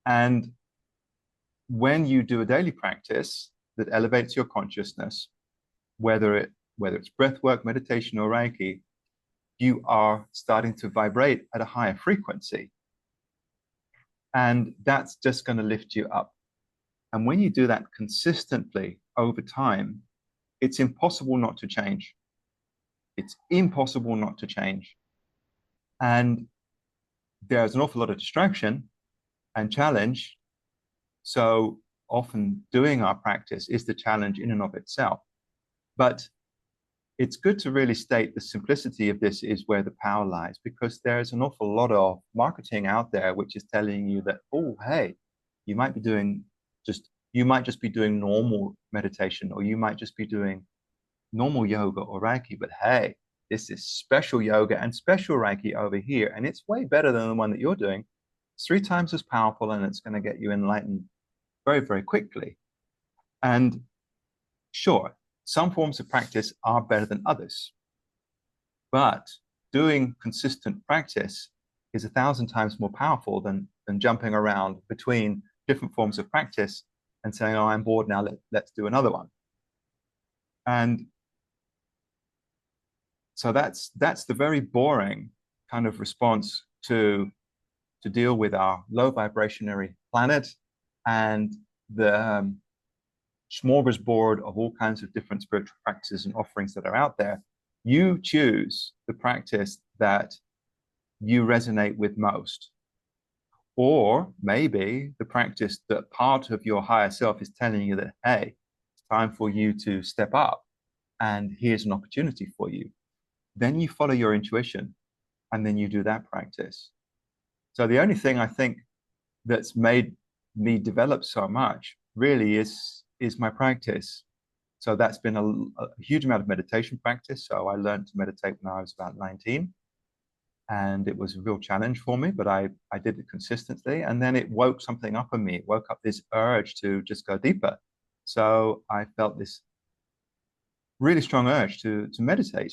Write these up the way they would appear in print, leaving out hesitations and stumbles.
And when you do a daily practice that elevates your consciousness, whether it's breath work, meditation, or Reiki, you are starting to vibrate at a higher frequency. And that's just going to lift you up. And when you do that consistently over time, it's impossible not to change. It's impossible not to change. And there's an awful lot of distraction and challenge. So often doing our practice is the challenge in and of itself. But it's good to really state the simplicity of this is where the power lies, because there's an awful lot of marketing out there which is telling you that, oh, hey, you might just be doing normal meditation, or you might just be doing normal yoga or Reiki, but hey, this is special yoga and special Reiki over here, and it's way better than the one that you're doing. It's 3 times as powerful, and it's going to get you enlightened very, very quickly. And sure, some forms of practice are better than others, but doing consistent practice is 1,000 times more powerful than jumping around between different forms of practice and saying, oh, I'm bored now, let's do another one. And so that's the very boring kind of response to deal with our low vibrationary planet and the smorgasbord of all kinds of different spiritual practices and offerings that are out there. You choose the practice that you resonate with most. Or maybe the practice that part of your higher self is telling you that, hey, it's time for you to step up, and here's an opportunity for you. Then you follow your intuition, and then you do that practice. So the only thing I think that's made me develop so much really is my practice. So that's been a huge amount of meditation practice. So I learned to meditate when I was about 19. And it was a real challenge for me, but I did it consistently. And then it woke something up in me. It woke up this urge to just go deeper. So I felt this really strong urge to meditate.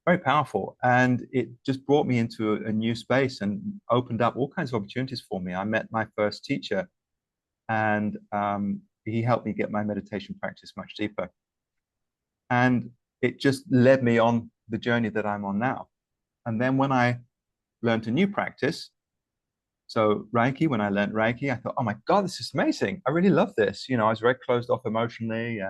Very powerful. And it just brought me into a new space and opened up all kinds of opportunities for me. I met my first teacher, and he helped me get my meditation practice much deeper. And it just led me on the journey that I'm on now. And then when I learned a new practice, so Reiki, when I learned Reiki, I thought, oh my God, this is amazing. I really love this. You know, I was very closed off emotionally,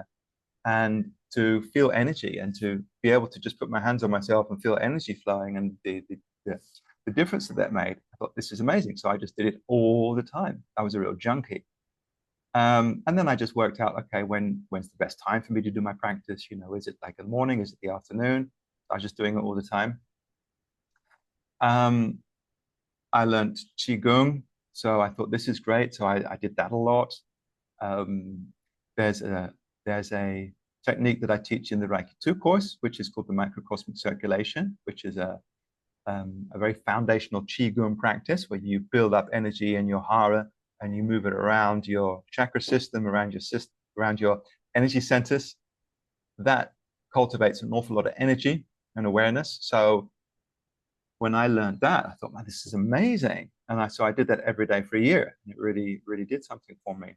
and to feel energy and to be able to just put my hands on myself and feel energy flowing, and the difference that made, I thought, this is amazing. So I just did it all the time. I was a real junkie. And then I just worked out, okay, when's the best time for me to do my practice? You know, is it like in the morning? Is it the afternoon? I was just doing it all the time. I learned Qigong, so I thought this is great. So I did that a lot. There's a technique that I teach in the Reiki 2 course, which is called the microcosmic circulation, which is a very foundational Qigong practice where you build up energy in your hara and you move it around your chakra system, around your energy centers. That cultivates an awful lot of energy and awareness. So when I learned that, I thought, man, this is amazing. And so I did that every day for a year. And it really, really did something for me.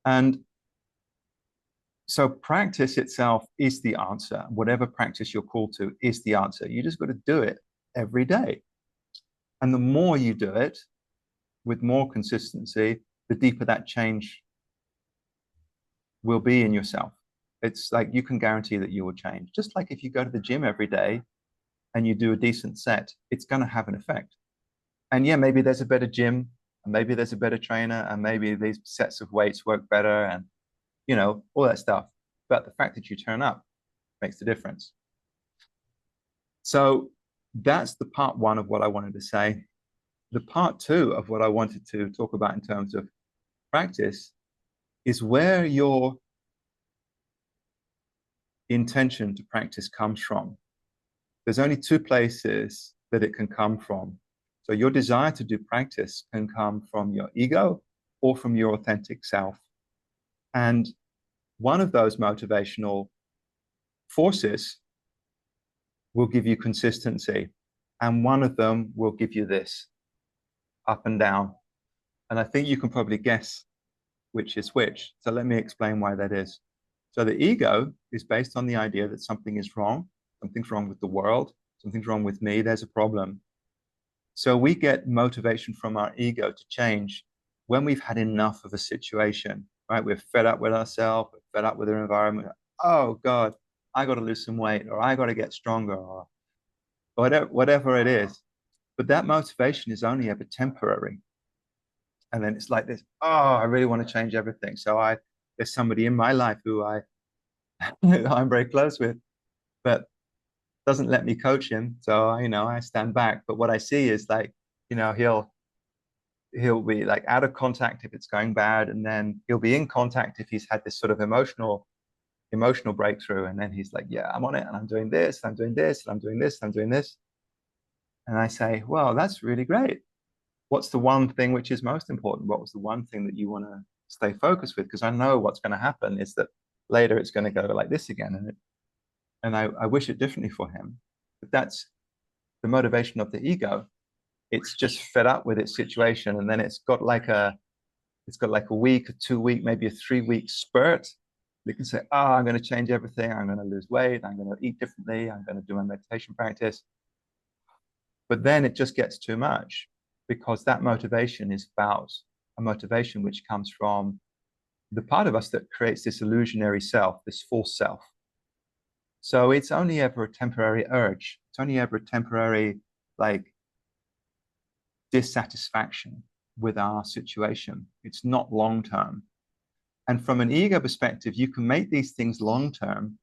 And so practice itself is the answer. Whatever practice you're called to is the answer. You just got to do it every day. And the more you do it with more consistency, the deeper that change will be in yourself. It's like you can guarantee that you will change. Just like if you go to the gym every day and you do a decent set, it's going to have an effect. And yeah, maybe there's a better gym, and maybe there's a better trainer, and maybe these sets of weights work better, and you know, all that stuff. But the fact that you turn up makes the difference. So that's the part 1 of what I wanted to say. The part 2 of what I wanted to talk about in terms of practice is where your intention to practice comes from. There's only 2 places that it can come from. So your desire to do practice can come from your ego or from your authentic self. And one of those motivational forces will give you consistency, and one of them will give you this up and down. And I think you can probably guess which is which. So let me explain why that is. So the ego is based on the idea that something is wrong, something's wrong with the world, something's wrong with me, there's a problem. So we get motivation from our ego to change when we've had enough of a situation, right? We're fed up with ourselves, we're fed up with our environment. Oh God, I got to lose some weight, or I got to get stronger, or whatever it is. But that motivation is only ever temporary. And then it's like this, oh, I really want to change everything. So there's somebody in my life who I'm very close with, but doesn't let me coach him. So I stand back. But what I see is like, he'll be like out of contact if it's going bad, and then he'll be in contact if he's had this sort of emotional breakthrough. And then he's like, yeah, I'm on it, and I'm doing this, and I'm doing this, and I'm doing this, and I'm doing this. And I say, well, that's really great. What's the one thing which is most important? What was the one thing that you want to stay focused with? Because I know what's going to happen is that later it's going to go like this again. And I wish it differently for him. But that's the motivation of the ego. It's just fed up with its situation. And then it's got like a week, a 2 week, maybe a 3 week spurt. They can say, oh, I'm going to change everything. I'm going to lose weight. I'm going to eat differently. I'm going to do my meditation practice. But then it just gets too much, because that motivation is about a motivation which comes from the part of us that creates this illusionary self, this false self. So it's only ever a temporary urge. It's only ever a temporary, like, dissatisfaction with our situation. It's not long term. And from an ego perspective, you can make these things long term.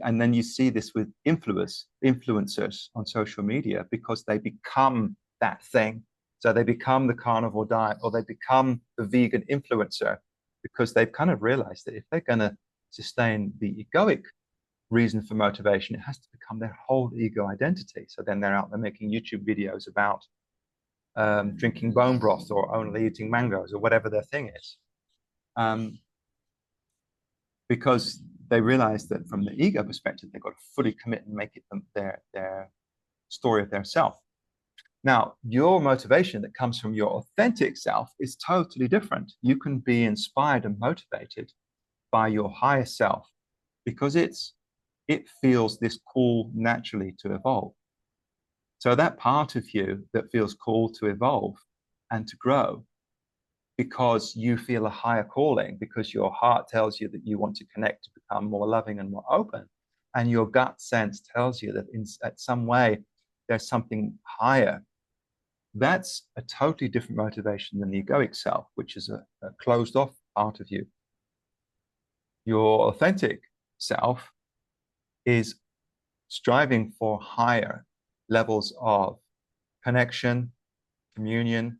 And then you see this with influencers on social media, because they become that thing. So they become the carnivore diet, or they become the vegan influencer, because they've kind of realized that if they're going to sustain the egoic reason for motivation, it has to become their whole ego identity. So then they're out there making YouTube videos about drinking bone broth, or only eating mangoes, or whatever their thing is. Because they realize that from the ego perspective, they've got to fully commit and make it their story of their self. Now, your motivation that comes from your authentic self is totally different. You can be inspired and motivated by your higher self, because it feels this call naturally to evolve. So that part of you that feels called to evolve and to grow, because you feel a higher calling, because your heart tells you that you want to connect, to become more loving and more open, and your gut sense tells you that in some way there's something higher. That's a totally different motivation than the egoic self, which is a closed off part of you. Your authentic self is striving for higher levels of connection, communion,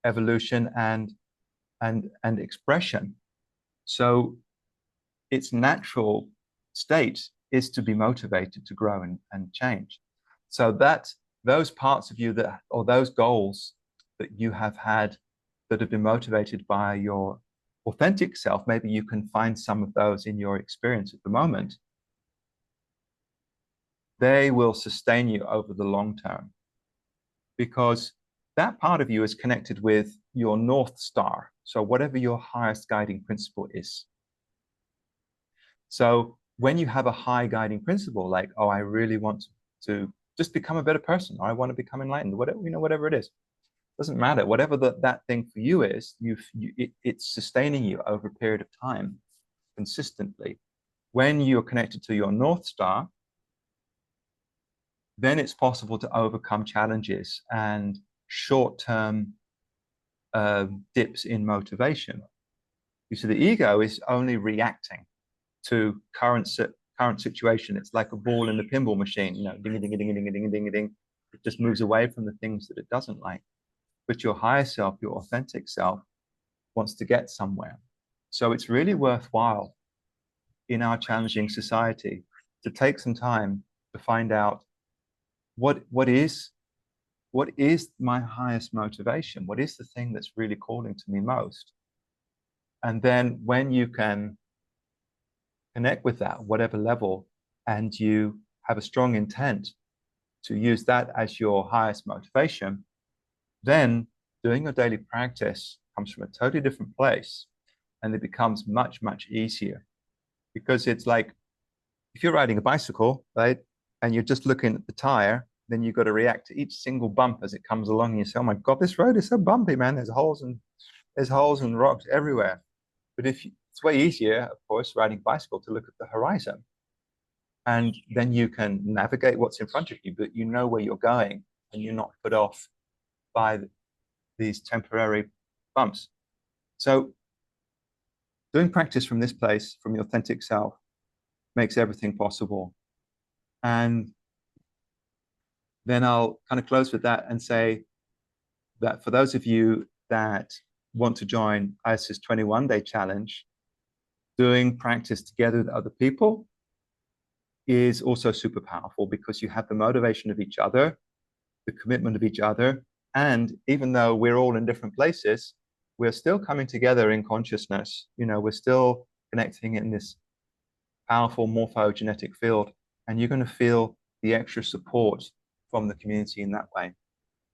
evolution, and expression. So its natural state is to be motivated to grow and change. So that those parts of you that, or those goals that you have had that have been motivated by your authentic self, maybe you can find some of those in your experience at the moment. They will sustain you over the long term, because that part of you is connected with your North Star. So whatever your highest guiding principle is. So when you have a high guiding principle, like, oh, I really want to just become a better person, or I want to become enlightened, whatever it is, doesn't matter. Whatever that thing for you is, it's sustaining you over a period of time consistently. When you're connected to your North Star, then it's possible to overcome challenges and short-term dips in motivation. You see, the ego is only reacting to current situation. It's like a ball in the pinball machine, ding, ding, ding, ding, ding, ding, ding, ding. It just moves away from the things that it doesn't like. But your higher self, your authentic self, wants to get somewhere. So it's really worthwhile in our challenging society to take some time to find out what is my highest motivation? What is the thing that's really calling to me most? And then when you can connect with that, whatever level, and you have a strong intent to use that as your highest motivation, then doing your daily practice comes from a totally different place, and it becomes much, much easier. Because it's like if you're riding a bicycle, right, and you're just looking at the tire, then you've got to react to each single bump as it comes along. And you say, "Oh my God, this road is so bumpy, man. There's holes and rocks everywhere." But it's way easier, of course, riding a bicycle to look at the horizon, and then you can navigate what's in front of you, but you know where you're going, and you're not put off by these temporary bumps. So doing practice from this place, from your authentic self, makes everything possible. And then I'll kind of close with that and say that for those of you that want to join ISIS 21-day challenge, doing practice together with other people is also super powerful because you have the motivation of each other, the commitment of each other. And even though we're all in different places, we're still coming together in consciousness. We're still connecting in this powerful morphogenetic field. And you're going to feel the extra support from the community in that way.